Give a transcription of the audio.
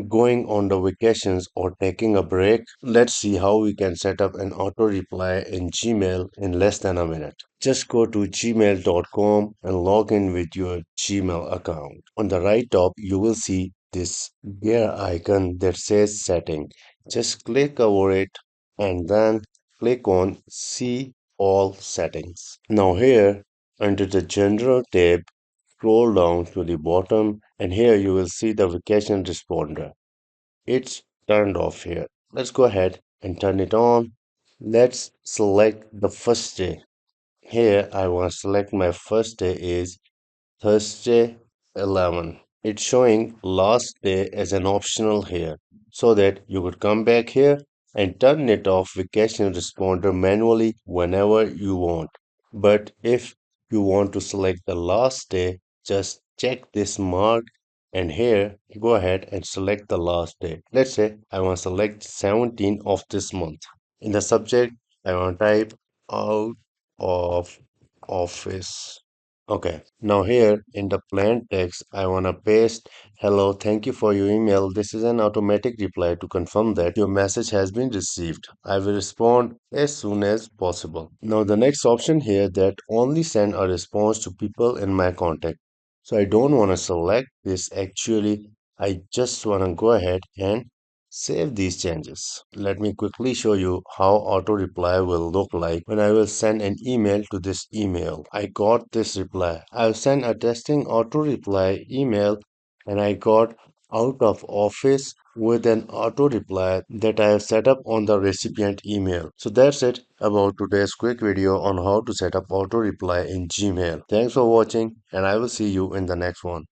going on the vacations or taking a break? Let's see how we can set up an auto reply in Gmail in less than a minute. Just go to gmail.com and log in with your Gmail account. On the right top, you will see this gear icon that says setting. Just click over it and then click on see all settings. Now here, under the general tab, scroll down to the bottom and here you will see the vacation responder. It's turned off here. Let's go ahead and turn it on. Let's select the first day. Here I want to select my first day is Thursday 11. It's showing last day as an optional here so that you could come back here and turn it off vacation responder manually whenever you want. But if you want to select the last day, just check this mark and here go ahead and select the last day. Let's say I want to select 17 of this month. In the subject, I want to type out of office. Okay, now here in the plain text, I want to paste, hello, thank you for your email. This is an automatic reply to confirm that your message has been received. I will respond as soon as possible. Now, the next option here that only send a response to people in my contact. So I don't want to select this actually. I just want to go ahead and save these changes. Let me quickly show you how auto reply will look like when I will send an email to this email. I got this reply. I'll send a testing auto reply email and I got out of office with an auto reply that I have set up on the recipient email. So that's it about today's quick video on how to set up auto reply in Gmail. Thanks for watching and I will see you in the next one.